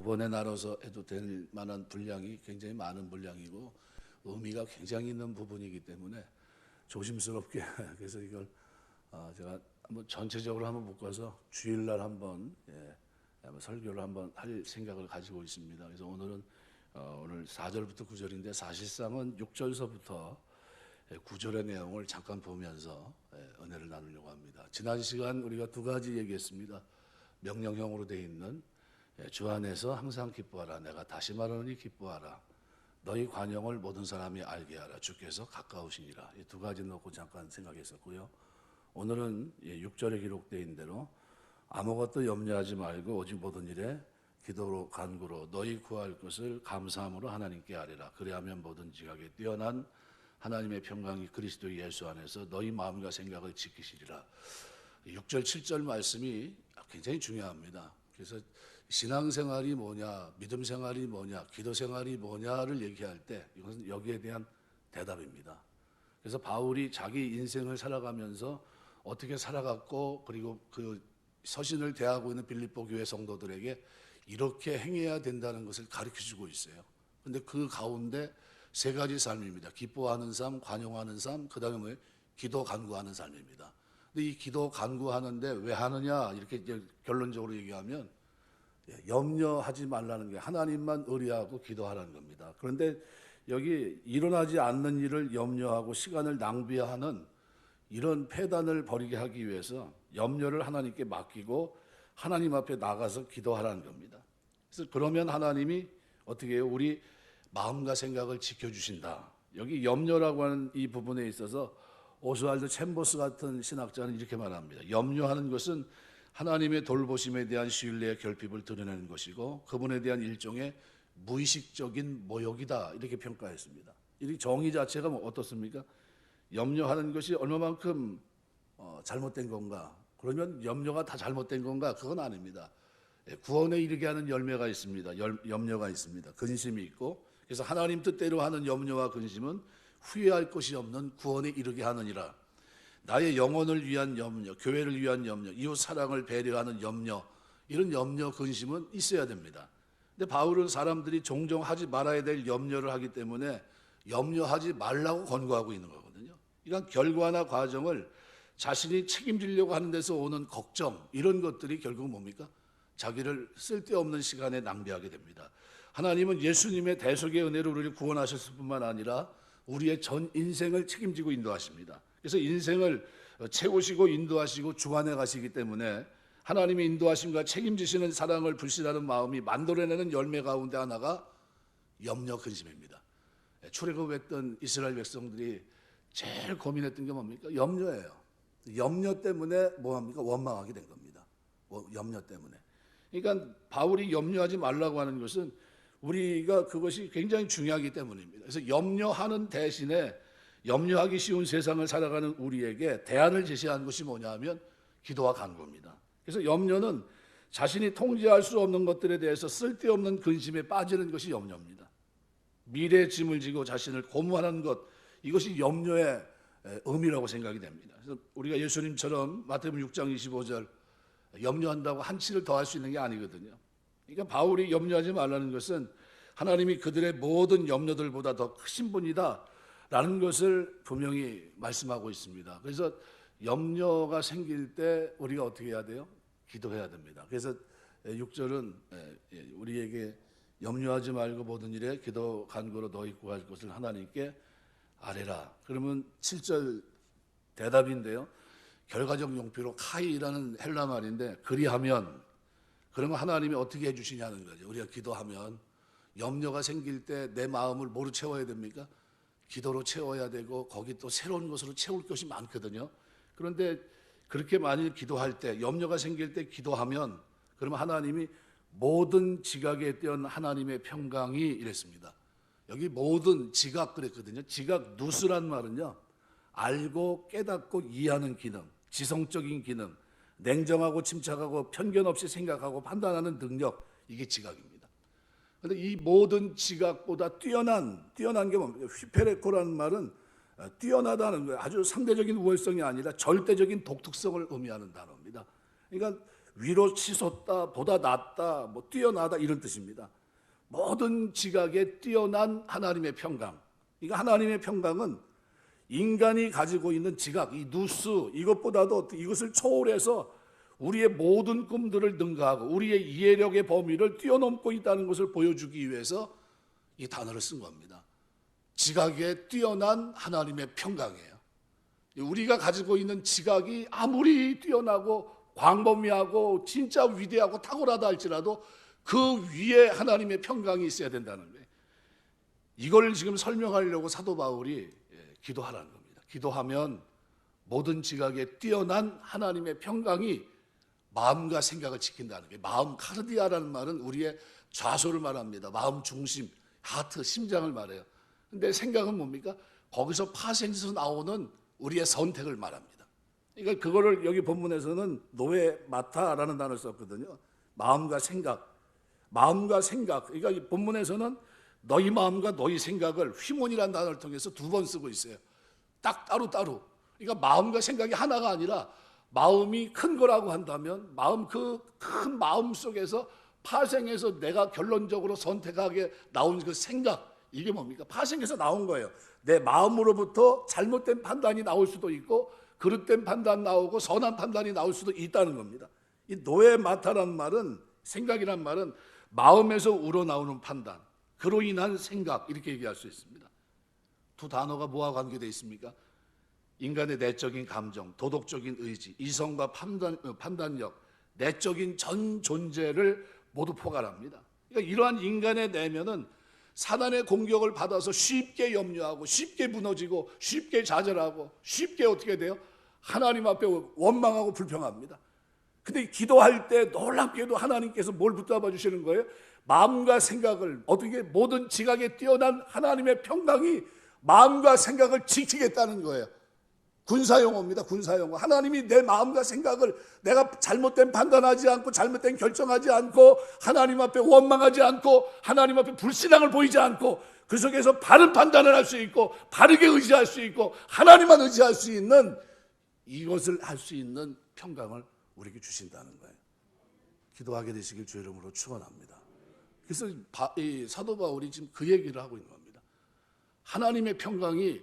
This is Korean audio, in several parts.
번에 나눠서 해도 될 만한 분량이 굉장히 많은 분량이고 의미가 굉장히 있는 부분이기 때문에 조심스럽게 그래서 이걸 제가 한번 전체적으로 한번 묶어서 주일날 한번 한번 설교를 한번 할 생각을 가지고 있습니다. 그래서 오늘은 오늘 4절부터 9절인데 사실상은 6절서부터 9절의 내용을 잠깐 보면서 은혜를 나누려고 합니다. 지난 시간 우리가 두 가지 얘기했습니다. 명령형으로 되어 있는 주 안에서 항상 기뻐하라. 내가 다시 말하노니 기뻐하라. 너희 관용을 모든 사람이 알게 하라. 주께서 가까우시니라. 이 두 가지 놓고 잠깐 생각했었고요. 오늘은 6절에 기록되어 있는 대로 아무것도 염려하지 말고 오직 모든 일에 기도로 간구로 너희 구할 것을 감사함으로 하나님께 아뢰라. 그리하면 모든 지각에 뛰어난 하나님의 평강이 그리스도 예수 안에서 너희 마음과 생각을 지키시리라. 6절 7절 말씀이 굉장히 중요합니다. 그래서 신앙생활이 뭐냐, 믿음생활이 뭐냐, 기도생활이 뭐냐를 얘기할 때 이것은 여기에 대한 대답입니다. 그래서 바울이 자기 인생을 살아가면서 어떻게 살아갔고 그리고 그 서신을 대하고 있는 빌립보 교회 성도들에게 이렇게 행해야 된다는 것을 가르쳐주고 있어요. 그런데 그 가운데 세 가지 삶입니다. 기뻐하는 삶, 관용하는 삶, 그 다음에 기도 간구하는 삶입니다. 근데 이 기도 간구하는데 왜 하느냐 이렇게 이제 결론적으로 얘기하면 염려하지 말라는 게 하나님만 의뢰하고 기도하라는 겁니다. 그런데 여기 일어나지 않는 일을 염려하고 시간을 낭비하는 이런 패단을 버리게 하기 위해서 염려를 하나님께 맡기고 하나님 앞에 나가서 기도하라는 겁니다. 그래서 그러면 하나님이 어떻게 해요? 우리 마음과 생각을 지켜주신다. 여기 염려라고 하는 이 부분에 있어서 오스왈드 챔버스 같은 신학자는 이렇게 말합니다. 염려하는 것은 하나님의 돌보심에 대한 신뢰의 결핍을 드러내는 것이고 그분에 대한 일종의 무의식적인 모욕이다. 이렇게 평가했습니다. 이 정의 자체가 어떻습니까? 염려하는 것이 얼마만큼 잘못된 건가? 그러면 염려가 다 잘못된 건가? 그건 아닙니다. 구원에 이르게 하는 열매가 있습니다. 염려가 있습니다. 근심이 있고 그래서 하나님 뜻대로 하는 염려와 근심은 후회할 것이 없는 구원에 이르게 하느니라. 나의 영혼을 위한 염려, 교회를 위한 염려, 이웃 사랑을 배려하는 염려, 이런 염려, 근심은 있어야 됩니다. 근데 바울은 사람들이 종종 하지 말아야 될 염려를 하기 때문에 염려하지 말라고 권고하고 있는 거거든요. 그러니까 결과나 과정을 자신이 책임지려고 하는 데서 오는 걱정, 이런 것들이 결국 뭡니까? 자기를 쓸데없는 시간에 낭비하게 됩니다. 하나님은 예수님의 대속의 은혜로 우리를 구원하셨을 뿐만 아니라 우리의 전 인생을 책임지고 인도하십니다. 그래서 인생을 채우시고 인도하시고 주관해 가시기 때문에 하나님의 인도하심과 책임지시는 사랑을 불신하는 마음이 만들어내는 열매 가운데 하나가 염려 근심입니다. 출애굽했던 이스라엘 백성들이 제일 고민했던 게 뭡니까? 염려예요. 염려 때문에 뭐합니까? 원망하게 된 겁니다. 염려 때문에. 그러니까 바울이 염려하지 말라고 하는 것은 우리가 그것이 굉장히 중요하기 때문입니다. 그래서 염려하는 대신에 염려하기 쉬운 세상을 살아가는 우리에게 대안을 제시한 것이 뭐냐 하면 기도와 간구입니다. 그래서 염려는 자신이 통제할 수 없는 것들에 대해서 쓸데없는 근심에 빠지는 것이 염려입니다. 미래의 짐을 지고 자신을 고무하는 것, 이것이 염려의 의미라고 생각이 됩니다. 그래서 우리가 예수님처럼 마태복음 6장 25절 염려한다고 한치를 더할 수 있는 게 아니거든요. 그러니까 바울이 염려하지 말라는 것은 하나님이 그들의 모든 염려들보다 더 크신 분이다 라는 것을 분명히 말씀하고 있습니다. 그래서 염려가 생길 때 우리가 어떻게 해야 돼요? 기도해야 됩니다. 그래서 6절은 우리에게 염려하지 말고 모든 일에 기도 간구로 너희 구할 것을 하나님께 아뢰라. 그러면 7절 대답인데요. 결과적 용표로 카이라는 헬라 말인데 그리하면 그러면 하나님이 어떻게 해주시냐는 거죠. 우리가 기도하면 염려가 생길 때 내 마음을 뭐로 채워야 됩니까? 기도로 채워야 되고 거기 또 새로운 것으로 채울 것이 많거든요. 그런데 그렇게 만일 기도할 때 염려가 생길 때 기도하면 그러면 하나님이 모든 지각에 뛰어난 하나님의 평강이 이랬습니다. 여기 모든 지각 그랬거든요. 지각 누스란 말은요. 알고 깨닫고 이해하는 기능, 지성적인 기능, 냉정하고 침착하고 편견 없이 생각하고 판단하는 능력, 이게 지각입니다. 그런데 이 모든 지각보다 뛰어난 게 뭡니까? 휘페레코라는 말은 뛰어나다는 거예요. 아주 상대적인 우월성이 아니라 절대적인 독특성을 의미하는 단어입니다. 그러니까 위로 치솟다, 보다 낫다, 뭐 뛰어나다 이런 뜻입니다. 모든 지각에 뛰어난 하나님의 평강. 이거 하나님의 평강은 인간이 가지고 있는 지각, 이 누스 이것보다도 이것을 초월해서 우리의 모든 꿈들을 능가하고 우리의 이해력의 범위를 뛰어넘고 있다는 것을 보여주기 위해서 이 단어를 쓴 겁니다. 지각에 뛰어난 하나님의 평강이에요. 우리가 가지고 있는 지각이 아무리 뛰어나고 광범위하고 진짜 위대하고 탁월하다 할지라도 그 위에 하나님의 평강이 있어야 된다는 거예요. 이걸 지금 설명하려고 사도 바울이 기도하라는 겁니다. 기도하면 모든 지각에 뛰어난 하나님의 평강이 마음과 생각을 지킨다는 거예요. 마음 카르디아라는 말은 우리의 좌소를 말합니다. 마음 중심, 하트, 심장을 말해요. 근데 생각은 뭡니까? 거기서 파생해서 나오는 우리의 선택을 말합니다. 그러니까 그거를 여기 본문에서는 노에마타라는 단어를 썼거든요. 마음과 생각. 그러니까 이 본문에서는 너희 마음과 너희 생각을 휘몬이라는 단어를 통해서 2번 쓰고 있어요. 딱 따로. 그러니까 마음과 생각이 하나가 아니라 마음이 큰 거라고 한다면 그 큰 마음 속에서 파생해서 내가 결론적으로 선택하게 나온 그 생각, 이게 뭡니까? 파생해서 나온 거예요. 내 마음으로부터 잘못된 판단이 나올 수도 있고 그릇된 판단 나오고 선한 판단이 나올 수도 있다는 겁니다. 이 노에마타라는 말은, 생각이란 말은 마음에서 우러나오는 판단, 그로 인한 생각, 이렇게 얘기할 수 있습니다. 두 단어가 뭐와 관계되어 있습니까? 인간의 내적인 감정, 도덕적인 의지, 이성과 판단력, 내적인 전 존재를 모두 포괄합니다. 그러니까 이러한 인간의 내면은 사단의 공격을 받아서 쉽게 염려하고 쉽게 무너지고 쉽게 좌절하고 쉽게 어떻게 돼요? 하나님 앞에 원망하고 불평합니다. 근데 기도할 때 놀랍게도 하나님께서 뭘 붙잡아 주시는 거예요? 마음과 생각을, 어떻게 모든 지각에 뛰어난 하나님의 평강이 마음과 생각을 지키겠다는 거예요. 군사용어입니다. 군사용어. 하나님이 내 마음과 생각을, 내가 잘못된 판단하지 않고 잘못된 결정하지 않고 하나님 앞에 원망하지 않고 하나님 앞에 불신앙을 보이지 않고 그 속에서 바른 판단을 할 수 있고 바르게 의지할 수 있고 하나님만 의지할 수 있는, 이것을 할 수 있는 평강을 우리에게 주신다는 거예요. 기도하게 되시길 주 이름으로 축원합니다. 그래서 사도 바울이 지금 그 얘기를 하고 있는 겁니다. 하나님의 평강이,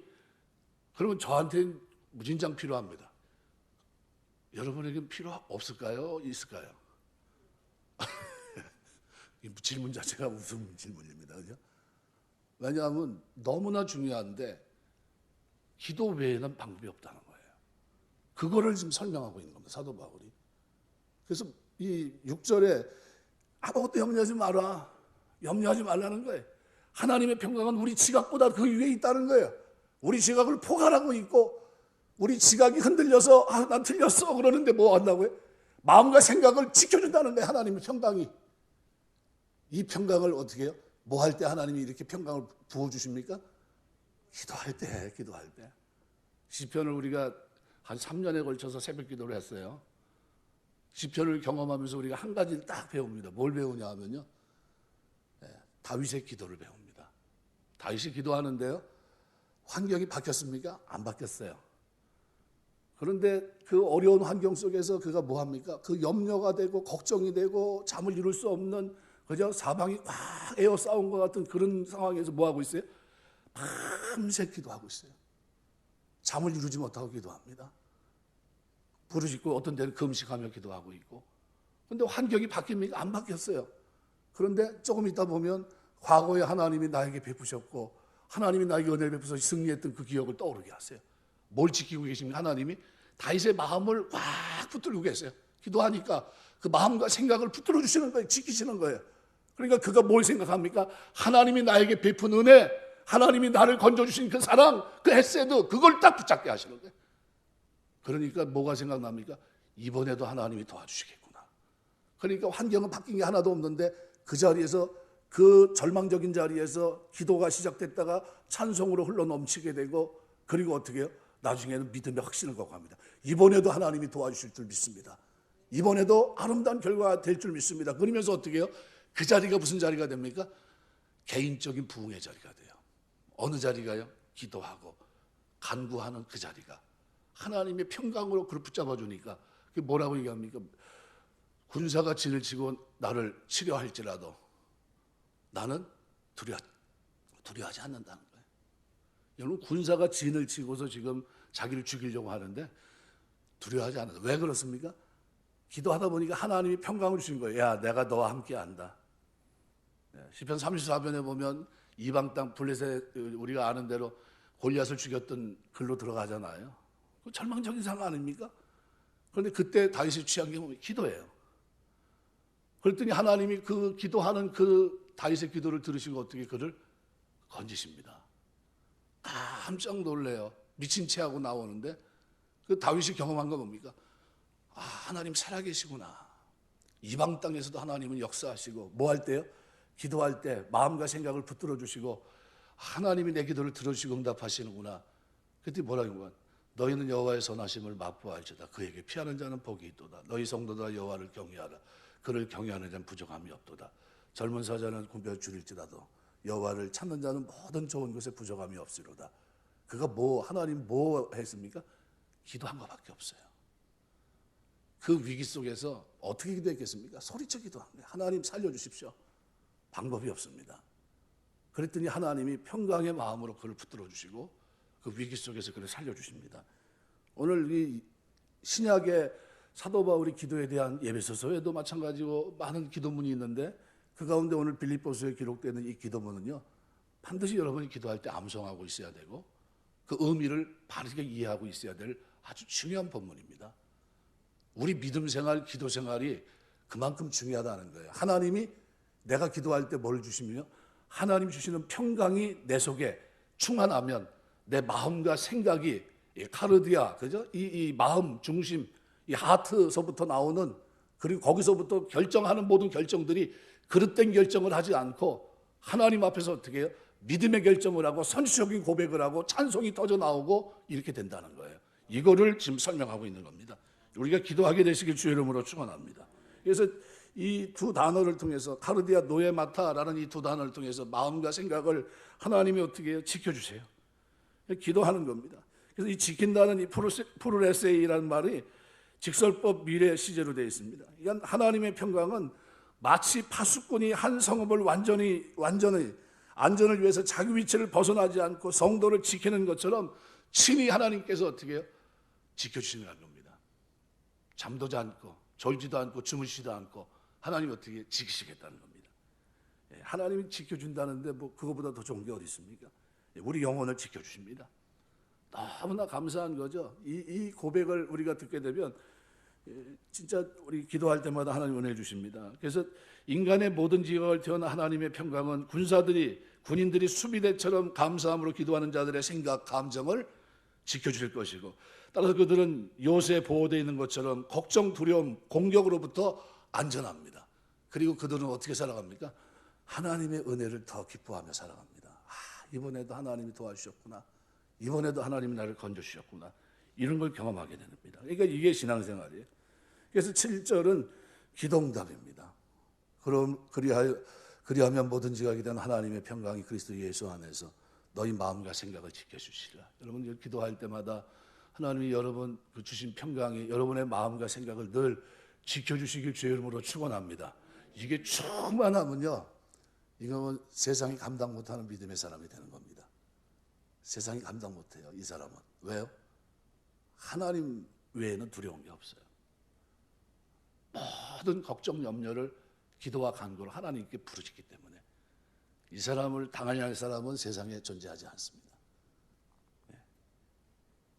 그러면 저한테는 무진장 필요합니다. 여러분에게는 필요 없을까요? 있을까요? 이 질문 자체가 무슨 질문입니다. 그죠? 왜냐하면 너무나 중요한데 기도 외에는 방법이 없다는 거예요. 그거를 지금 설명하고 있는 겁니다. 사도 바울이. 그래서 이 6절에 아무것도 염려하지 마라. 염려하지 말라는 거예요. 하나님의 평강은 우리 지각보다 그 위에 있다는 거예요. 우리 지각을 포괄하고 있고 우리 지각이 흔들려서 난 틀렸어 그러는데 뭐 한다고요? 마음과 생각을 지켜준다는 거예요. 하나님의 평강이. 이 평강을 어떻게 해요? 뭐 할 때 하나님이 이렇게 평강을 부어주십니까? 기도할 때. 시편을 우리가 한 3년에 걸쳐서 새벽 기도를 했어요. 시편을 경험하면서 우리가 한 가지를 딱 배웁니다. 뭘 배우냐 하면요, 다윗의 기도를 배웁니다. 다윗이 기도하는데요, 환경이 바뀌었습니까? 안 바뀌었어요. 그런데 그 어려운 환경 속에서 그가 뭐합니까? 그 염려가 되고 걱정이 되고 잠을 이룰 수 없는, 그저 사방이 꽉 에어싸운 것 같은 그런 상황에서 뭐하고 있어요? 밤새 기도하고 있어요. 잠을 이루지 못하고 기도합니다. 부르짖고 어떤 데는 금식하며 기도하고 있고. 그런데 환경이 바뀝니까? 안 바뀌었어요. 그런데 조금 있다 보면 과거에 하나님이 나에게 베푸셨고 하나님이 나에게 은혜를 베푸셔서 승리했던 그 기억을 떠오르게 하세요. 뭘 지키고 계십니까? 하나님이 다윗의 마음을 꽉 붙들고 계세요. 기도하니까 그 마음과 생각을 붙들어 주시는 거예요. 지키시는 거예요. 그러니까 그가 뭘 생각합니까? 하나님이 나에게 베푼 은혜, 하나님이 나를 건져주신 그 사랑, 그 헤세드, 그걸 딱 붙잡게 하시는 거예요. 그러니까 뭐가 생각납니까? 이번에도 하나님이 도와주시겠구나. 그러니까 환경은 바뀐 게 하나도 없는데 그 자리에서, 그 절망적인 자리에서 기도가 시작됐다가 찬송으로 흘러 넘치게 되고, 그리고 어떻게 해요? 나중에는 믿음의 확신을 갖고 합니다. 이번에도 하나님이 도와주실 줄 믿습니다. 이번에도 아름다운 결과가 될 줄 믿습니다. 그러면서 어떻게 해요? 그 자리가 무슨 자리가 됩니까? 개인적인 부흥의 자리가 돼요. 어느 자리가요? 기도하고 간구하는 그 자리가 하나님의 평강으로 그를 붙잡아 주니까 그게 뭐라고 얘기합니까? 군사가 진을 치고 나를 치려할지라도 나는 두려워하지 않는다는 거예요. 여러분, 군사가 진을 치고서 지금 자기를 죽이려고 하는데 두려워하지 않는다. 왜 그렇습니까? 기도하다 보니까 하나님이 평강을 주신 거예요. 야, 내가 너와 함께 한다. 시편 34편에 보면 이방 땅 블레셋, 우리가 아는 대로 골리앗을 죽였던 글로 들어가잖아요. 그 절망적인 상황 아닙니까? 그런데 그때 다윗이 취한 게 뭐예요? 기도예요. 그랬더니 하나님이 그 기도하는 그 다윗의 기도를 들으시고 어떻게 그를 건지십니다. 깜짝 놀래요. 미친 채 하고 나오는데 그 다윗이 경험한 거 뭡니까? 하나님 살아계시구나. 이방 땅에서도 하나님은 역사하시고 뭐 할 때요? 기도할 때 마음과 생각을 붙들어 주시고 하나님이 내 기도를 들어주시고 응답하시는구나. 그때 뭐라고 한 거야? 너희는 여호와의 선하심을 맛보아할지다. 그에게 피하는 자는 복이 있도다. 너희 성도들아 여호와를 경외하라. 그를 경외하는 자는 부족함이 없도다. 젊은 사자는 군별 줄일지라도 여호와를 찾는 자는 모든 좋은 것에 부족함이 없으로다. 그가 하나님 뭐 했습니까? 기도한 것밖에 없어요. 그 위기 속에서 어떻게 기도했겠습니까? 소리쳐 기도한 거예요. 하나님 살려주십시오. 방법이 없습니다. 그랬더니 하나님이 평강의 마음으로 그를 붙들어 주시고 그 위기 속에서 그를 살려주십니다. 오늘 이 신약의 사도 바울이 기도에 대한 예배소서에도 마찬가지고 많은 기도문이 있는데 그 가운데 오늘 빌립보서에 기록되는 이 기도문은요, 반드시 여러분이 기도할 때 암송하고 있어야 되고 그 의미를 바르게 이해하고 있어야 될 아주 중요한 본문입니다. 우리 믿음 생활, 기도 생활이 그만큼 중요하다는 거예요. 하나님이 내가 기도할 때 뭘 주시며 하나님 주시는 평강이 내 속에 충만하면 내 마음과 생각이 카르디아, 그죠? 이 마음 중심, 이 하트서부터 나오는, 그리고 거기서부터 결정하는 모든 결정들이 그릇된 결정을 하지 않고 하나님 앞에서 어떻게 해요? 믿음의 결정을 하고 선지적인 고백을 하고 찬송이 터져 나오고 이렇게 된다는 거예요. 이거를 지금 설명하고 있는 겁니다. 우리가 기도하게 되시길 주의 이름으로 축원합니다. 그래서 이 두 단어를 통해서 카르디아 노에마타라는 이 두 단어를 통해서 마음과 생각을 하나님이 어떻게 해요? 지켜주세요. 기도하는 겁니다. 그래서 이 지킨다는 이 프루레세이라는 말이 직설법 미래 시제로 되어 있습니다. 그러니까 하나님의 평강은 마치 파수꾼이 한 성읍을 완전히 안전을 위해서 자기 위치를 벗어나지 않고 성도를 지키는 것처럼 친히 하나님께서 어떻게 해요? 지켜주시는 겁니다. 잠도 않고 졸지도 않고 주무시지도 않고 하나님이 어떻게 지키시겠다는 겁니다. 하나님이 지켜준다는데 뭐 그거보다 더 좋은 게 어디 있습니까? 우리 영혼을 지켜주십니다. 너무나 감사한 거죠. 이 고백을 우리가 듣게 되면 진짜 우리 기도할 때마다 하나님 은혜 주십니다. 그래서 인간의 모든 지역을 태어난 하나님의 평강은 군인들이 수비대처럼 감사함으로 기도하는 자들의 생각, 감정을 지켜줄 것이고, 따라서 그들은 요새 보호되어 있는 것처럼 걱정, 두려움, 공격으로부터 안전합니다. 그리고 그들은 어떻게 살아갑니까? 하나님의 은혜를 더 기뻐하며 살아갑니다. 이번에도 하나님이 도와주셨구나. 이번에도 하나님이 나를 건져주셨구나. 이런 걸 경험하게 됩니다. 그러니까 이게 신앙생활이에요. 그래서 7절은 기도응답입니다. 그리하면 뭐든지 하게 된 하나님의 평강이 그리스도 예수 안에서 너희 마음과 생각을 지켜주시리라. 여러분 기도할 때마다 하나님이 여러분 주신 평강이 여러분의 마음과 생각을 늘 지켜주시길 주의 이름으로 축원합니다. 이게 충만하면요, 이거는 세상이 감당 못하는 믿음의 사람이 되는 겁니다. 세상이 감당 못해요, 이 사람은. 왜요? 하나님 외에는 두려운 게 없어요. 모든 걱정, 염려를 기도와 간구로 하나님께 부르시기 때문에 이 사람을 당하려 할 사람은 세상에 존재하지 않습니다.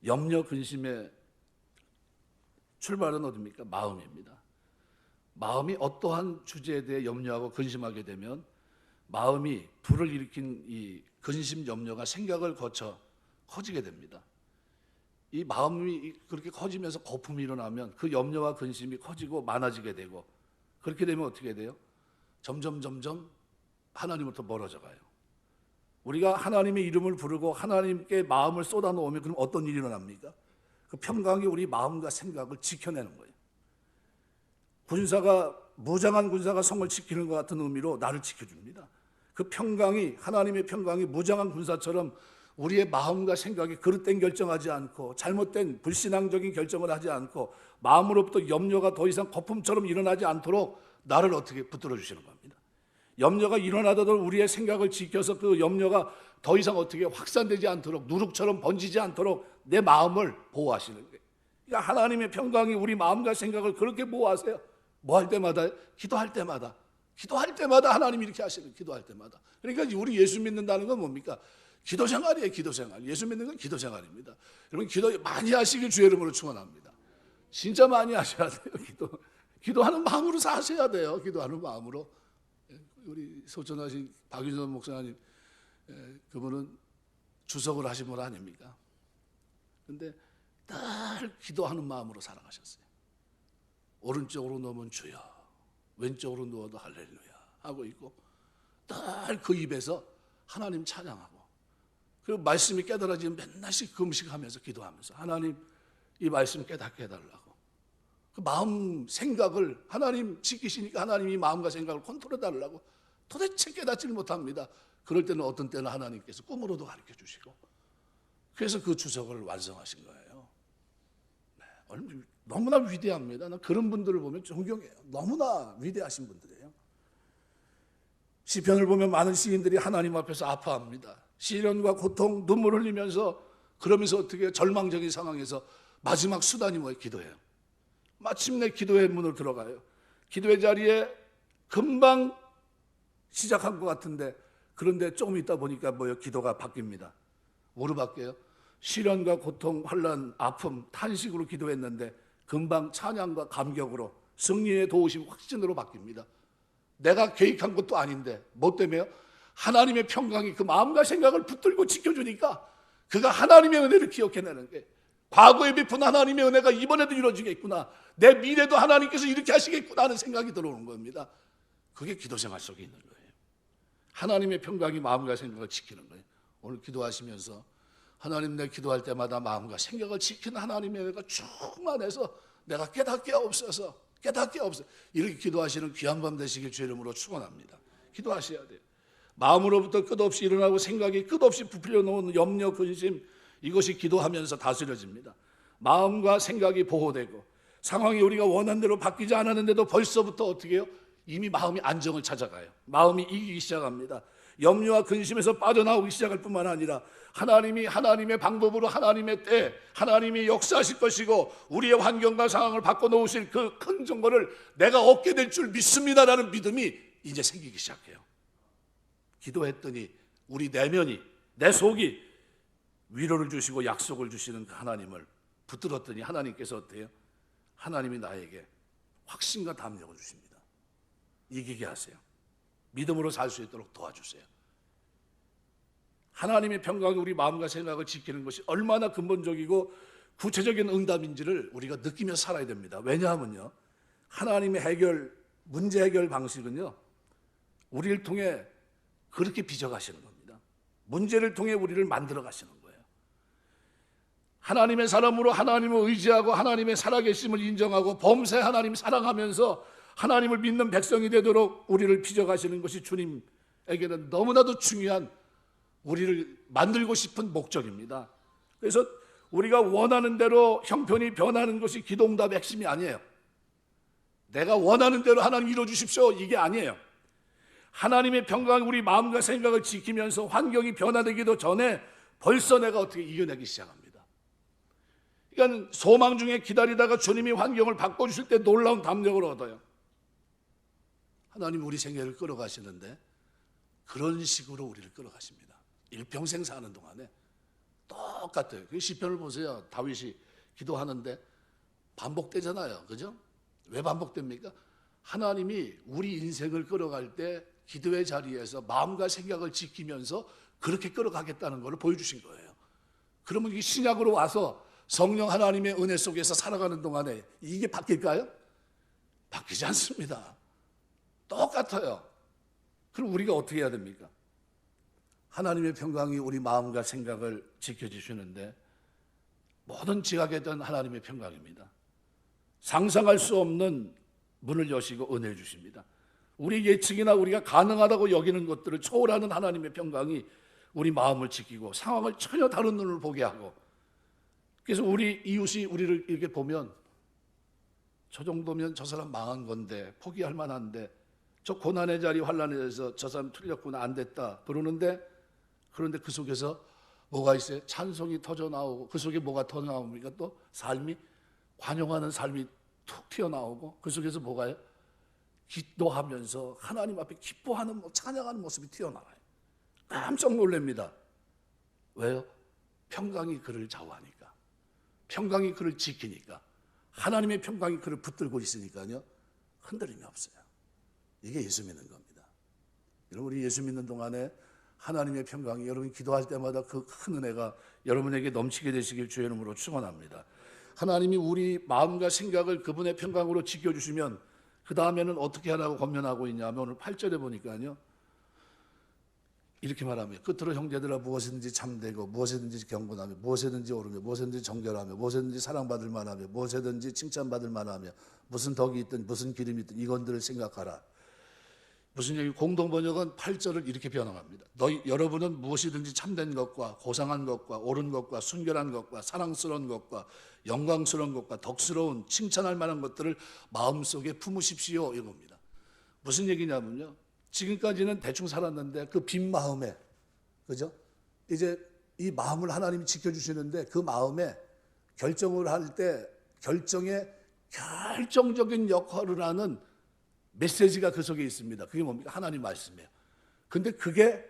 염려, 근심의 출발은 어디입니까? 마음입니다. 마음이 어떠한 주제에 대해 염려하고 근심하게 되면 마음이 불을 일으킨 이 근심, 염려가 생각을 거쳐 커지게 됩니다. 이 마음이 그렇게 커지면서 거품이 일어나면 그 염려와 근심이 커지고 많아지게 되고, 그렇게 되면 어떻게 돼요? 점점 하나님부터 멀어져 가요. 우리가 하나님의 이름을 부르고 하나님께 마음을 쏟아놓으면 그럼 어떤 일이 일어납니까? 그 평강이 우리 마음과 생각을 지켜내는 거예요. 무장한 군사가 성을 지키는 것 같은 의미로 나를 지켜줍니다. 그 평강이, 하나님의 평강이 무장한 군사처럼 우리의 마음과 생각이 그릇된 결정하지 않고 잘못된 불신앙적인 결정을 하지 않고 마음으로부터 염려가 더 이상 거품처럼 일어나지 않도록 나를 어떻게 붙들어 주시는 겁니다. 염려가 일어나더라도 우리의 생각을 지켜서 그 염려가 더 이상 어떻게 확산되지 않도록 누룩처럼 번지지 않도록 내 마음을 보호하시는 거예요. 그러니까 하나님의 평강이 우리 마음과 생각을 그렇게 보호하세요. 뭐 할 때마다? 기도할 때마다. 기도할 때마다 하나님이 이렇게 하시는 거예요. 기도할 때마다. 그러니까 우리 예수 믿는다는 건 뭡니까? 기도 생활이에요. 기도 생활. 예수 믿는 건 기도 생활입니다. 여러분 기도 많이 하시길 주의 이름으로 축원합니다. 진짜 많이 하셔야 돼요. 기도하는 마음으로 사셔야 돼요. 기도하는 마음으로. 우리 소천하신 박윤선 목사님, 그분은 주석을 하신 분 아닙니까? 근데 늘 기도하는 마음으로 살아가셨어요. 오른쪽으로 누우면 주여, 왼쪽으로 누워도 할렐루야 하고 있고, 늘 그 입에서 하나님 찬양하고, 그리고 말씀이 깨달아지면 맨날씩 금식하면서 기도하면서 하나님 이 말씀 깨닫게 해달라고. 그 마음 생각을 하나님 지키시니까 하나님이 마음과 생각을 컨트롤해달라고. 도대체 깨닫지를 못합니다. 그럴 때는 어떤 때는 하나님께서 꿈으로도 가르쳐 주시고, 그래서 그 주석을 완성하신 거예요. 네, 너무나 위대합니다. 난 그런 분들을 보면 존경해요. 너무나 위대하신 분들이에요. 시편을 보면 많은 시인들이 하나님 앞에서 아파합니다. 시련과 고통, 눈물 흘리면서, 그러면서 어떻게 절망적인 상황에서 마지막 수단이 뭐예요? 기도해요. 마침내 기도의 문으로 들어가요. 기도의 자리에 금방 시작한 것 같은데, 그런데 조금 있다 보니까 뭐예요? 기도가 바뀝니다. 뭐로 바뀌어요? 시련과 고통, 환난, 아픔, 탄식으로 기도했는데 금방 찬양과 감격으로 승리의 도우심 확신으로 바뀝니다. 내가 계획한 것도 아닌데 뭐 때문에요? 하나님의 평강이 그 마음과 생각을 붙들고 지켜주니까 그가 하나님의 은혜를 기억해내는 게, 과거에 베푼 하나님의 은혜가 이번에도 이루어지겠구나, 내 미래도 하나님께서 이렇게 하시겠구나 하는 생각이 들어오는 겁니다. 그게 기도 생활 속에 있는 거예요. 하나님의 평강이 마음과 생각을 지키는 거예요. 오늘 기도하시면서 하나님, 내 기도할 때마다 마음과 생각을 지키는 하나님의 은혜가 충만해서 내가 깨닫게 없어서 이렇게 기도하시는 귀한 밤 되시길 주의 이름으로 축원합니다. 기도하셔야 돼요. 마음으로부터 끝없이 일어나고 생각이 끝없이 부풀려 놓은 염려, 근심, 이것이 기도하면서 다스려집니다. 마음과 생각이 보호되고 상황이 우리가 원한 대로 바뀌지 않았는데도 벌써부터 어떻게 해요? 이미 마음이 안정을 찾아가요. 마음이 이기기 시작합니다. 염려와 근심에서 빠져나오기 시작할 뿐만 아니라 하나님이 하나님의 방법으로 하나님의 때 하나님이 역사하실 것이고 우리의 환경과 상황을 바꿔놓으실 그 큰 정보를 내가 얻게 될 줄 믿습니다라는 믿음이 이제 생기기 시작해요. 기도했더니 우리 내면이, 내 속이 위로를 주시고 약속을 주시는 그 하나님을 붙들었더니 하나님께서 어때요? 하나님이 나에게 확신과 담력을 주십니다. 이기게 하세요. 믿음으로 살 수 있도록 도와주세요. 하나님의 평강이 우리 마음과 생각을 지키는 것이 얼마나 근본적이고 구체적인 응답인지를 우리가 느끼며 살아야 됩니다. 왜냐하면요, 하나님의 문제 해결 방식은요, 우리를 통해 그렇게 빚어가시는 겁니다. 문제를 통해 우리를 만들어 가시는 거예요. 하나님의 사람으로 하나님을 의지하고 하나님의 살아계심을 인정하고 범사에 하나님 사랑하면서 하나님을 믿는 백성이 되도록 우리를 빚어가시는 것이 주님에게는 너무나도 중요한, 우리를 만들고 싶은 목적입니다. 그래서 우리가 원하는 대로 형편이 변하는 것이 기도응답의 핵심이 아니에요. 내가 원하는 대로 하나님 이루어주십시오, 이게 아니에요. 하나님의 평강이 우리 마음과 생각을 지키면서 환경이 변화되기도 전에 벌써 내가 어떻게 이겨내기 시작합니다. 그러니까 소망 중에 기다리다가 주님이 환경을 바꿔주실 때 놀라운 담력을 얻어요. 하나님 우리 생애를 끌어가시는데 그런 식으로 우리를 끌어가십니다. 일평생 사는 동안에 똑같아요. 그 시편을 보세요. 다윗이 기도하는데 반복되잖아요. 그죠? 왜 반복됩니까? 하나님이 우리 인생을 끌어갈 때 기도의 자리에서 마음과 생각을 지키면서 그렇게 끌어가겠다는 것을 보여주신 거예요. 그러면 이 신약으로 와서 성령 하나님의 은혜 속에서 살아가는 동안에 이게 바뀔까요? 바뀌지 않습니다. 똑같아요. 그럼 우리가 어떻게 해야 됩니까? 하나님의 평강이 우리 마음과 생각을 지켜주시는데 모든 지각했던 하나님의 평강입니다. 상상할 수 없는 문을 여시고 은혜를 주십니다. 우리 예측이나 우리가 가능하다고 여기는 것들을 초월하는 하나님의 평강이 우리 마음을 지키고 상황을 전혀 다른 눈을 보게 하고, 그래서 우리 이웃이 우리를 이렇게 보면 저 정도면 저 사람 망한 건데, 포기할 만한데, 저 고난의 자리 환난에 대해서 저 사람 틀렸구나, 안 됐다 그러는데, 그런데 그 속에서 뭐가 있어요? 찬송이 터져 나오고, 그 속에 뭐가 터져 나옵니까? 또 삶이, 관용하는 삶이 툭 튀어나오고, 그 속에서 뭐가요? 기도하면서 하나님 앞에 기뻐하는, 찬양하는 모습이 튀어나와요. 깜짝 놀랍니다. 왜요? 평강이 그를 좌우하니까, 평강이 그를 지키니까, 하나님의 평강이 그를 붙들고 있으니까요, 흔들림이 없어요. 이게 예수 믿는 겁니다. 여러분, 우리 예수 믿는 동안에 하나님의 평강이 여러분 기도할 때마다 그 큰 은혜가 여러분에게 넘치게 되시길 주의 이름으로 축원합니다. 하나님이 우리 마음과 생각을 그분의 평강으로 지켜주시면 그 다음에는 어떻게 하라고 권면하고 있냐면, 오늘 8절에 보니까요, 이렇게 말하며 끝으로 형제들아 무엇이든지 참되고 무엇이든지 경건하며 무엇이든지 오르며 무엇이든지 정결하며 무엇이든지 사랑받을 만하며 무엇이든지 칭찬받을 만하며 무슨 덕이 있든 무슨 기름이 있든 이건들을 생각하라. 무슨 얘기? 공동 번역은 8절을 이렇게 변형합니다. 여러분은 무엇이든지 참된 것과 고상한 것과 옳은 것과 순결한 것과 사랑스러운 것과 영광스러운 것과 덕스러운 칭찬할 만한 것들을 마음속에 품으십시오, 이겁니다. 무슨 얘기냐면요, 지금까지는 대충 살았는데 그 빈 마음에, 그죠? 이제 이 마음을 하나님이 지켜주시는데 그 마음에 결정을 할 때 결정에 결정적인 역할을 하는 메시지가 그 속에 있습니다. 그게 뭡니까? 하나님 말씀이에요. 근데 그게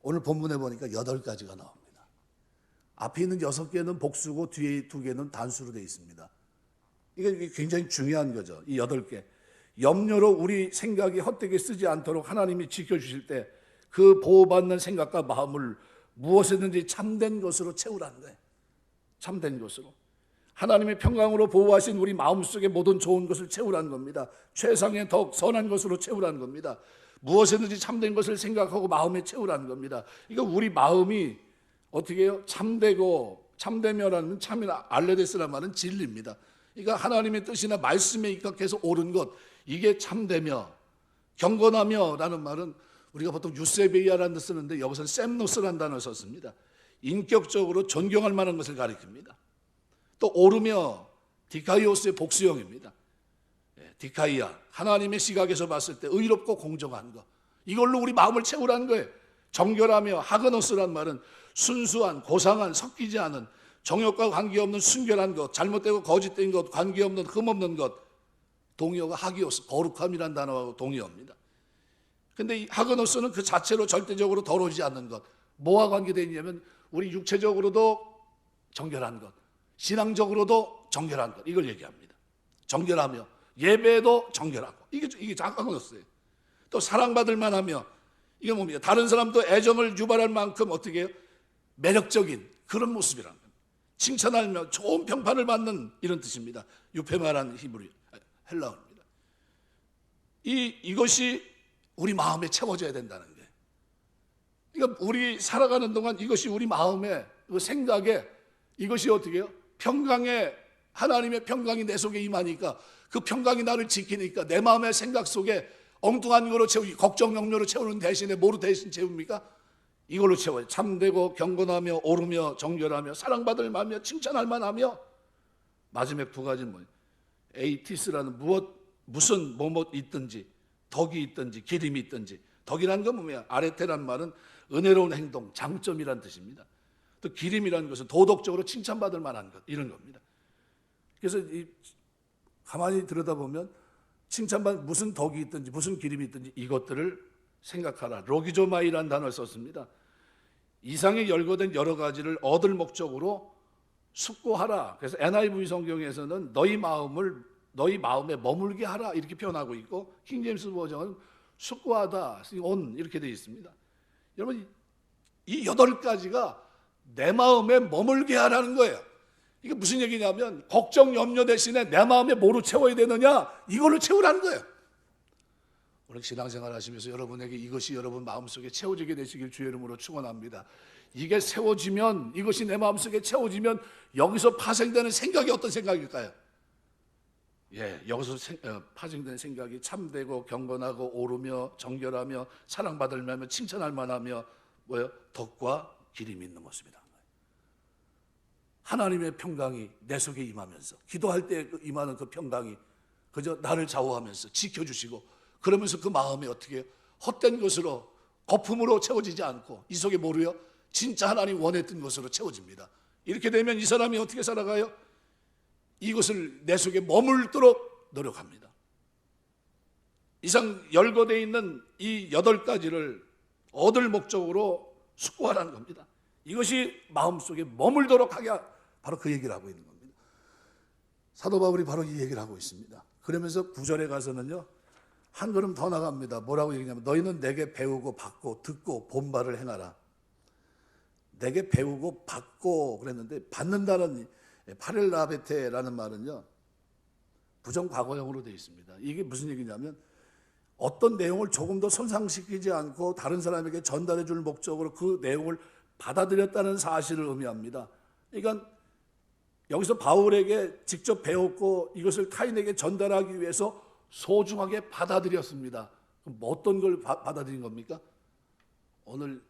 오늘 본문에 보니까 8가지가 나옵니다. 앞에 있는 6개는 복수고 뒤에 2개는 단수로 되어 있습니다. 이게 굉장히 중요한 거죠. 이 8개. 염려로 우리 생각이 헛되게 쓰지 않도록 하나님이 지켜주실 때 그 보호받는 생각과 마음을 무엇이든지 참된 것으로 채우라는 거예요. 참된 것으로. 하나님의 평강으로 보호하신 우리 마음속에 모든 좋은 것을 채우라는 겁니다. 최상의 덕, 선한 것으로 채우라는 겁니다. 무엇이든지 참된 것을 생각하고 마음에 채우라는 겁니다. 이거 우리 마음이 어떻게 해요? 참되고, 참되며라는 참이나 알레데스라는 말은 진리입니다. 그러니까 하나님의 뜻이나 말씀에 입각해서 옳은 것, 이게 참되며, 경건하며라는 말은 우리가 보통 유세베이아라는 뜻을 쓰는데 여기서는 셈노스라는 단어를 썼습니다. 인격적으로 존경할 만한 것을 가리킵니다. 또 오르며, 디카이오스의 복수형입니다. 디카이아, 하나님의 시각에서 봤을 때 의롭고 공정한 것, 이걸로 우리 마음을 채우라는 거예요. 정결하며, 하그노스란 말은 순수한, 고상한, 섞이지 않은, 정욕과 관계없는 순결한 것, 잘못되고 거짓된 것, 관계없는 흠없는 것. 동의어가 하기오스, 거룩함이란 단어하고 동의어입니다. 근데 이 하그노스는 그 자체로 절대적으로 더러우지 않는 것. 뭐와 관계되어 있냐면 우리 육체적으로도 정결한 것, 신앙적으로도 정결한 것, 이걸 얘기합니다. 정결하며, 예배도 정결하고, 이게 하그노스예요. 또 사랑받을 만하며, 이게 뭡니까? 다른 사람도 애정을 유발할 만큼 어떻게 해요? 매력적인 그런 모습이라는 겁니다. 칭찬하며 좋은 평판을 받는 이런 뜻입니다. 유페마라는 히브리 헬라어입니다. 이것이 우리 마음에 채워져야 된다는 거예요. 그러니까 우리 살아가는 동안 이것이 우리 마음에, 그 생각에, 이것이 어떻게 해요? 평강에, 하나님의 평강이 내 속에 임하니까, 그 평강이 나를 지키니까 내 마음의 생각 속에 엉뚱한 거로 채우기, 걱정 염려로 채우는 대신에 뭐로 대신 채웁니까? 이걸로 채워요. 참되고 경건하며 오르며 정결하며 사랑받을 만하며 칭찬할 만하며, 마지막 2가지는 뭐예요? 에이티스라는 무슨 뭐뭐 있든지, 덕이 있든지 기림이 있든지. 덕이라는 건 뭐냐? 아레테라는 말은 은혜로운 행동, 장점이란 뜻입니다. 또 기림이라는 것은 도덕적으로 칭찬받을 만한 것, 이런 겁니다. 그래서 가만히 들여다보면 칭찬받는 무슨 덕이 있든지 무슨 기림이 있든지 이것들을 생각하라. 로기조마이라는 단어를 썼습니다. 이상에 열거된 여러 가지를 얻을 목적으로 숙고하라. 그래서 NIV 성경에서는 너희 마음에 머물게 하라 이렇게 표현하고 있고, 킹제임스 버전은 숙고하다, on 이렇게 되어 있습니다. 여러분, 이 8가지가 내 마음에 머물게 하라는 거예요. 이게 무슨 얘기냐면 걱정 염려 대신에 내 마음에 뭐로 채워야 되느냐, 이걸로 채우라는 거예요. 오늘 신앙생활 하시면서 여러분에게 이것이 여러분 마음속에 채워지게 되시길 주의 이름으로 축원합니다. 이게 세워지면, 이것이 내 마음속에 채워지면 여기서 파생되는 생각이 어떤 생각일까요? 여기서 파생되는 생각이 참되고 경건하고 오르며 정결하며 사랑받을 만하며 칭찬할 만하며 뭐예요? 덕과 기림이 있는 모습이다. 하나님의 평강이 내 속에 임하면서 기도할 때 임하는 그 평강이 그저 나를 좌우하면서 지켜주시고 그러면서 그 마음이 어떻게 해요? 헛된 것으로 거품으로 채워지지 않고 이 속에 뭐로요? 진짜 하나님 원했던 것으로 채워집니다. 이렇게 되면 이 사람이 어떻게 살아가요? 이것을 내 속에 머물도록 노력합니다. 이상 열거되어 있는 이 8가지를 얻을 목적으로 숙고하라는 겁니다. 이것이 마음속에 머물도록 하게 바로 그 얘기를 하고 있는 겁니다. 사도 바울이 바로 이 얘기를 하고 있습니다. 그러면서 9절에 가서는요, 한 걸음 더 나갑니다. 뭐라고 얘기냐면 너희는 내게 배우고 받고 듣고 본바를 행하라. 내게 배우고 받고 그랬는데 받는다는 파렐라베테라는 말은요, 부정과거형으로 되어 있습니다. 이게 무슨 얘기냐면 어떤 내용을 조금 더 손상시키지 않고 다른 사람에게 전달해 줄 목적으로 그 내용을 받아들였다는 사실을 의미합니다. 그러니까 여기서 바울에게 직접 배웠고 이것을 타인에게 전달하기 위해서 소중하게 받아들였습니다. 그럼 어떤 걸 받아들인 겁니까? 오늘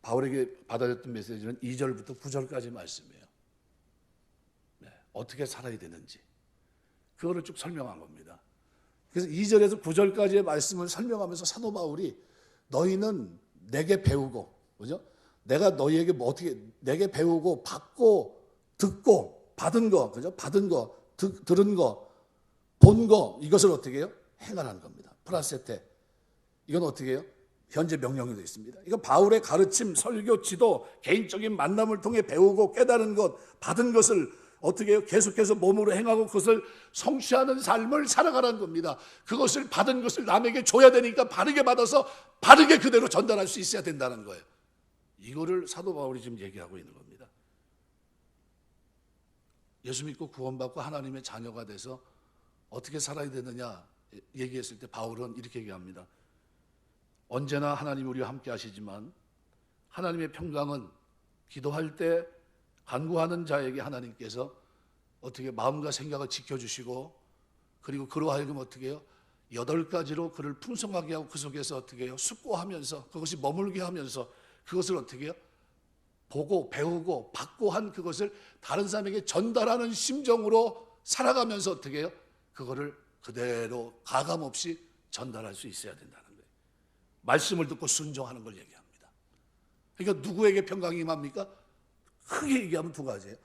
바울에게 받아들였던 메시지는 2절부터 9절까지 말씀이에요. 네, 어떻게 살아야 되는지 그거를 쭉 설명한 겁니다. 그래서 2절에서 9절까지의 말씀을 설명하면서 사도 바울이 너희는 내게 배우고, 그죠? 내가 너희에게 뭐 어떻게 내게 배우고 받고 듣고 받은 거, 그죠? 받은 거, 들은 거, 본 거 이것을 어떻게 해요? 행하라는 겁니다. 프라세테. 이건 어떻게 해요? 현재 명령이 되어 있습니다. 이거 바울의 가르침, 설교, 지도, 개인적인 만남을 통해 배우고 깨달은 것, 받은 것을 어떻게 해요? 계속해서 몸으로 행하고 그것을 성취하는 삶을 살아가라는 겁니다. 그것을 받은 것을 남에게 줘야 되니까 바르게 받아서 바르게 그대로 전달할 수 있어야 된다는 거예요. 이거를 사도 바울이 지금 얘기하고 있는 겁니다. 예수 믿고 구원받고 하나님의 자녀가 돼서 어떻게 살아야 되느냐 얘기했을 때 바울은 이렇게 얘기합니다. 언제나 하나님 우리와 함께 하시지만 하나님의 평강은 기도할 때 간구하는 자에게 하나님께서 어떻게 마음과 생각을 지켜주시고 그리고 그로 하여금 어떻게 해요? 8가지로 그를 풍성하게 하고 그 속에서 어떻게 해요? 숙고하면서 그것이 머물게 하면서 그것을 어떻게 해요? 보고 배우고 받고 한 그것을 다른 사람에게 전달하는 심정으로 살아가면서 어떻게 해요? 그거를 그대로 가감없이 전달할 수 있어야 된다는 거예요. 말씀을 듣고 순종하는 걸 얘기합니다. 그러니까 누구에게 평강이 임합니까? 크게 얘기하면 2가지예요.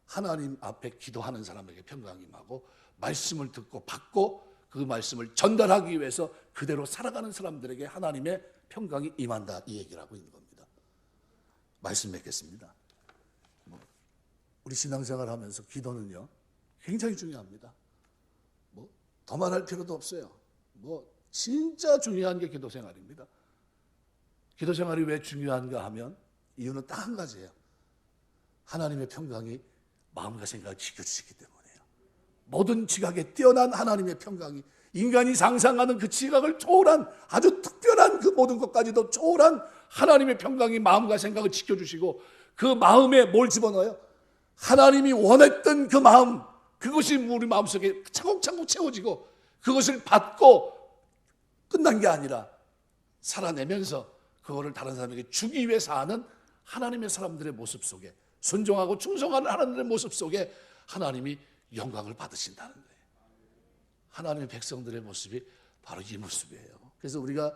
하나님 앞에 기도하는 사람에게 평강이 임하고 말씀을 듣고 받고 그 말씀을 전달하기 위해서 그대로 살아가는 사람들에게 하나님의 평강이 임한다 이 얘기를 하고 있는 겁니다. 말씀 맺겠습니다. 우리 신앙생활 하면서 기도는요 굉장히 중요합니다. 더 말할 필요도 없어요. 진짜 중요한 게 기도 생활입니다. 기도 생활이 왜 중요한가 하면 이유는 딱 한 가지예요. 하나님의 평강이 마음과 생각을 지켜주시기 때문이에요. 모든 지각에 뛰어난 하나님의 평강이 인간이 상상하는 그 지각을 초월한 아주 특별한 그 모든 것까지도 초월한 하나님의 평강이 마음과 생각을 지켜주시고 그 마음에 뭘 집어넣어요? 하나님이 원했던 그 마음, 그것이 우리 마음속에 차곡차곡 채워지고 그것을 받고 끝난 게 아니라 살아내면서 그거를 다른 사람에게 주기 위해 사는 하나님의 사람들의 모습 속에 순종하고 충성하는 하나님의 모습 속에 하나님이 영광을 받으신다는 거예요. 하나님의 백성들의 모습이 바로 이 모습이에요. 그래서 우리가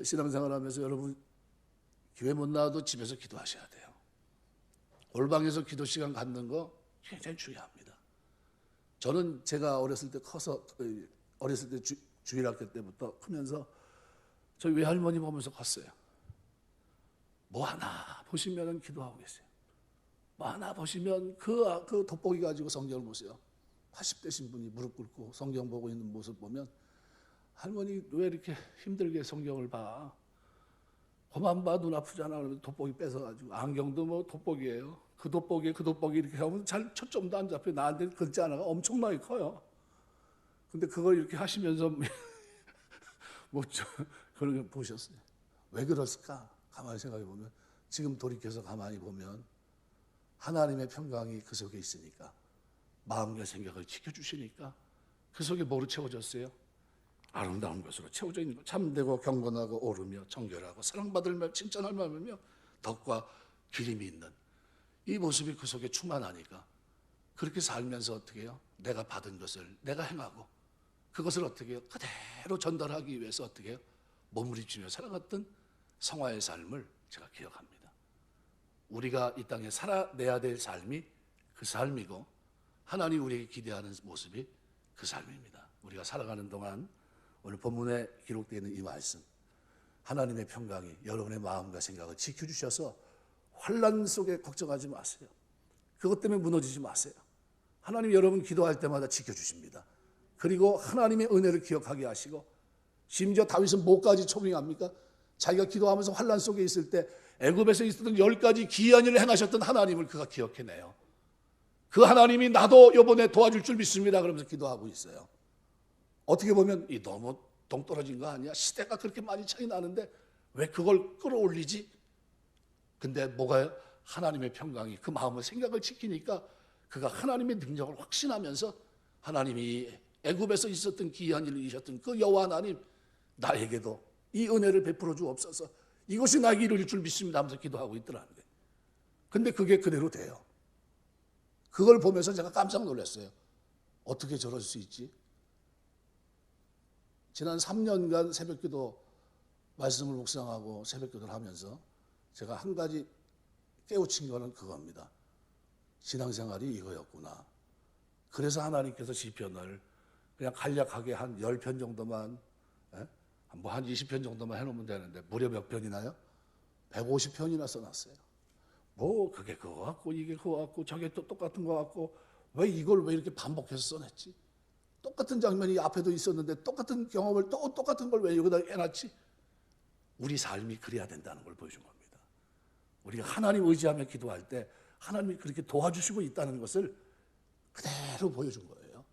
신앙생활하면서 여러분 교회 못 나와도 집에서 기도하셔야 돼요. 올방에서 기도 시간 갖는 거 굉장히 중요합니다. 저는 제가 어렸을 때 커서 어렸을 때 주일학교 때부터 크면서 저희 외할머니 보면서 컸어요. 뭐 하나 보시면은 기도하고 계세요. 뭐 하나 보시면 그 돋보기 가지고 성경을 보세요. 80대신 분이 무릎 꿇고 성경 보고 있는 모습 보면 할머니 왜 이렇게 힘들게 성경을 봐? 그만 봐, 눈 아프잖아. 그러면 돋보기 뺏어가지고 안경도 뭐 돋보기예요. 그 돋보기 이렇게 하면 잘 초점도 안 잡혀. 나한테 글자 하나가 엄청나게 커요. 근데 그걸 이렇게 하시면서 그런 거 보셨어요. 왜 그랬을까? 가만히 생각해 보면 지금 돌이켜서 가만히 보면 하나님의 평강이 그 속에 있으니까 마음과 생각을 지켜주시니까 그 속에 뭐로 채워졌어요? 아름다운 것으로 채워져 있는 것. 참되고 경건하고 오르며 정결하고 사랑받을 말 칭찬할 말이며 덕과 기림이 있는 이 모습이 그 속에 충만하니까 그렇게 살면서 어떻게 해요? 내가 받은 것을 내가 행하고 그것을 어떻게 해요? 그대로 전달하기 위해서 어떻게 해요? 몸부림치며 살아갔던 성화의 삶을 제가 기억합니다. 우리가 이 땅에 살아내야 될 삶이 그 삶이고 하나님 우리에게 기대하는 모습이 그 삶입니다. 우리가 살아가는 동안 오늘 본문에 기록되어 있는 이 말씀, 하나님의 평강이 여러분의 마음과 생각을 지켜주셔서 환난 속에 걱정하지 마세요. 그것 때문에 무너지지 마세요. 하나님 여러분 기도할 때마다 지켜주십니다. 그리고 하나님의 은혜를 기억하게 하시고 심지어 다윗은 뭐까지 초빙합니까? 자기가 기도하면서 환난 속에 있을 때 애굽에서 있었던 10가지 기이한 일을 행하셨던 하나님을 그가 기억해내요. 그 하나님이 나도 이번에 도와줄 줄 믿습니다 그러면서 기도하고 있어요. 어떻게 보면 이 너무 동떨어진 거 아니야? 시대가 그렇게 많이 차이 나는데 왜 그걸 끌어올리지? 근데 뭐가요? 하나님의 평강이 그 마음을 생각을 지키니까 그가 하나님의 능력을 확신하면서 하나님이 애굽에서 있었던 기이한 일을 이루셨던 그 여호와 하나님 나에게도 이 은혜를 베풀어 주옵소서. 이것이 나에게 이루어질 줄 믿습니다 하면서 기도하고 있더라는 거예요. 근데 그게 그대로 돼요. 그걸 보면서 제가 깜짝 놀랐어요. 어떻게 저럴 수 있지? 지난 3년간 새벽기도 말씀을 묵상하고 새벽기도를 하면서 제가 한 가지 깨우친 거는 그겁니다. 신앙생활이 이거였구나. 그래서 하나님께서 시편을 그냥 간략하게 한 10편 정도만 뭐 한 20편 정도만 해놓으면 되는데 무려 몇 편이나요? 150편이나 써놨어요. 뭐 그게 그거 같고 이게 그거 같고 저게 또 똑같은 거 같고 왜 이걸 왜 이렇게 반복해서 써냈지? 똑같은 장면이 앞에도 있었는데 똑같은 경험을 또 똑같은 걸 왜 여기다 해놨지? 우리 삶이 그래야 된다는 걸 보여준 겁니다. 우리가 하나님 의지하며 기도할 때 하나님이 그렇게 도와주시고 있다는 것을 그대로 보여준 거예요.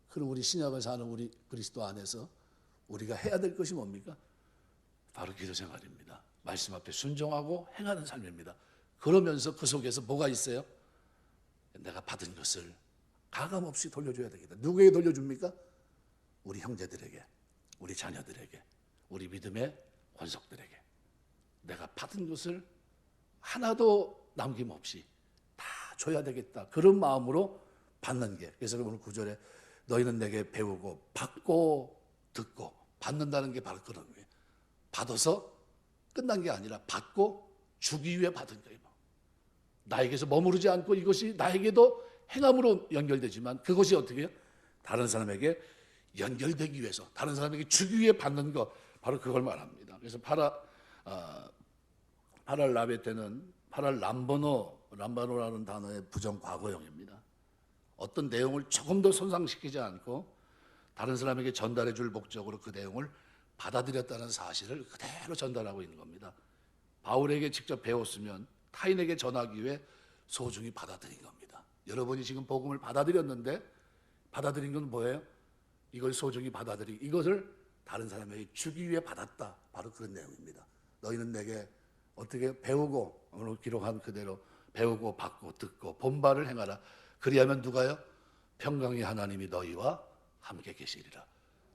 그리고 우리 신약을 사는 우리 그리스도 안에서 우리가 해야 될 것이 뭡니까? 바로 기도 생활입니다. 말씀 앞에 순종하고 행하는 삶입니다. 그러면서 그 속에서 뭐가 있어요? 내가 받은 것을 가감없이 돌려줘야 되겠다. 누구에게 돌려줍니까? 우리 형제들에게, 우리 자녀들에게, 우리 믿음의 권속들에게 내가 받은 것을 하나도 남김없이 다 줘야 되겠다. 그런 마음으로 받는 게. 그래서 오늘 9절에 너희는 내게 배우고 받고 듣고 받는다는 게 바로 그런 거예요. 받아서 끝난 게 아니라 받고 주기 위해 받은 거예요. 나에게서 머무르지 않고 이것이 나에게도 행함으로 연결되지만 그것이 어떻게 해요? 다른 사람에게 연결되기 위해서 다른 사람에게 주기 위해 받는 것 바로 그걸 말합니다. 그래서 파랄라베테는 람바노라는 단어의 부정 과거형입니다. 어떤 내용을 조금 더 손상시키지 않고 다른 사람에게 전달해 줄 목적으로 그 내용을 받아들였다는 사실을 그대로 전달하고 있는 겁니다. 바울에게 직접 배웠으면 타인에게 전하기 위해 소중히 받아들인 겁니다. 여러분이 지금 복음을 받아들였는데 받아들인 건 뭐예요? 이걸 소중히 받아들이고 이것을 다른 사람에게 주기 위해 받았다. 바로 그런 내용입니다. 너희는 내게 어떻게 배우고 오늘 기록한 그대로 배우고 받고 듣고 본바를 행하라. 그리하면 누가요? 평강의 하나님이 너희와 함께 계시리라.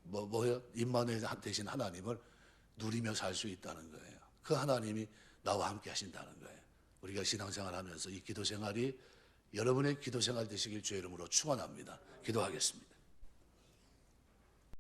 뭐예요? 임마누엘 대신 하나님을 누리며 살 수 있다는 거예요. 그 하나님이 나와 함께 하신다는 거예요. 우리가 신앙생활하면서 이 기도생활이 여러분의 기도생활 되시길 주의 이름으로 축원합니다. 기도하겠습니다.